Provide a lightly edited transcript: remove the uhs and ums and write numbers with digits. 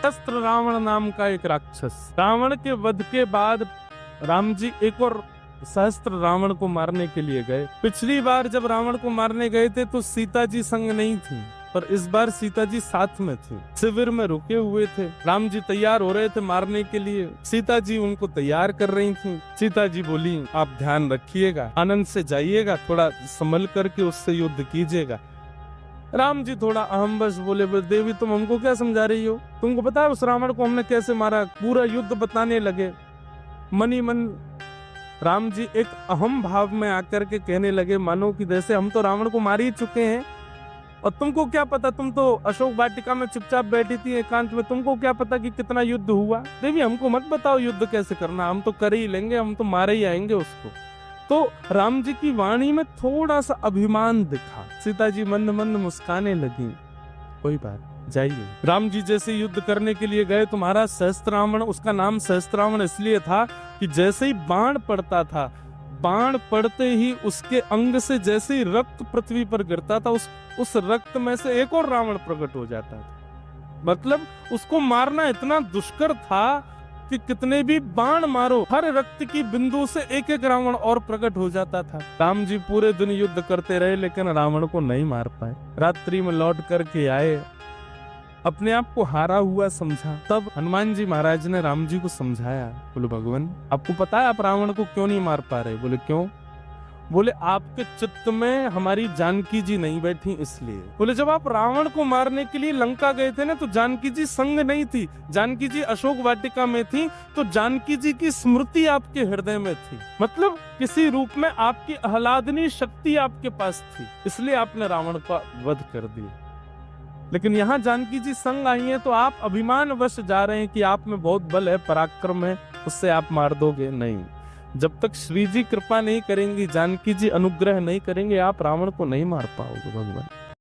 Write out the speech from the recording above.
शस्त्र रावण नाम का एक राक्षस। रावण के वध के बाद राम जी एक और सहस्त्र रावण को मारने के लिए गए। पिछली बार जब रावण को मारने गए थे तो सीता जी संग नहीं थी, पर इस बार सीता जी साथ में थी, शिविर में रुके हुए थे। राम जी तैयार हो रहे थे मारने के लिए, सीता जी उनको तैयार कर रही थी। सीता जी बोली, आप ध्यान रखिएगा, आनंद से जाइएगा, थोड़ा संभल करके उससे युद्ध कीजिएगा। राम जी थोड़ा अहमवश बोले, देवी तुम हमको क्या समझा रही हो, तुमको पता है उस रावण को हमने कैसे मारा, पूरा युद्ध बताने लगे। मनी मन राम जी एक अहम भाव में आकर के कहने लगे, मानो कि जैसे हम तो रावण को मार ही चुके हैं और तुमको क्या पता, तुम तो अशोक वाटिका में चुपचाप बैठी थी एकांत में, तुमको क्या पता कि कितना युद्ध हुआ। देवी हमको मत बताओ युद्ध कैसे करना, हम तो कर ही लेंगे, हम तो मारे ही आएंगे उसको। तो राम जी की वाणी में थोड़ा सा अभिमान दिखा। सीता जी मंद मंद मुस्काने लगी, कोई बात, जाइए। राम जी जैसे युद्ध करने के लिए गए, तुम्हारा सहस्त्रावण, उसका नाम सहस्त्रावण इसलिए था कि जैसे ही बाण पड़ता था, बाण पड़ते ही उसके अंग से जैसे ही रक्त पृथ्वी पर गिरता था, उस रक्त में से एक और रावण प्रकट हो जाता था। मतलब उसको मारना इतना दुष्कर था कि कितने भी बाण मारो, हर रक्त की बिंदु से एक एक रावण और प्रकट हो जाता था। राम जी पूरे दिन युद्ध करते रहे लेकिन रावण को नहीं मार पाए। रात्रि में लौट करके आए, अपने आप को हारा हुआ समझा। तब हनुमान जी महाराज ने राम जी को समझाया, बोले भगवान आपको पता है आप रावण को क्यों नहीं मार पा रहे। बोले क्यों। बोले आपके चित्त में हमारी जानकी जी नहीं बैठी इसलिए। बोले जब आप रावण को मारने के लिए लंका गए थे ना, तो जानकी जी संग नहीं थी, जानकी जी अशोक वाटिका में थी, तो जानकी जी की स्मृति आपके हृदय में थी। मतलब किसी रूप में आपकी आह्लादनी शक्ति आपके पास थी, इसलिए आपने रावण का वध कर दिया। लेकिन यहाँ जानकी जी संग आई हैं, तो आप अभिमान वश जा रहे हैं कि आप में बहुत बल है, पराक्रम है, उससे आप मार दोगे। नहीं, जब तक श्री जी कृपा नहीं करेंगी, जानकी जी अनुग्रह नहीं करेंगे, आप रावण को नहीं मार पाओगे भगवान।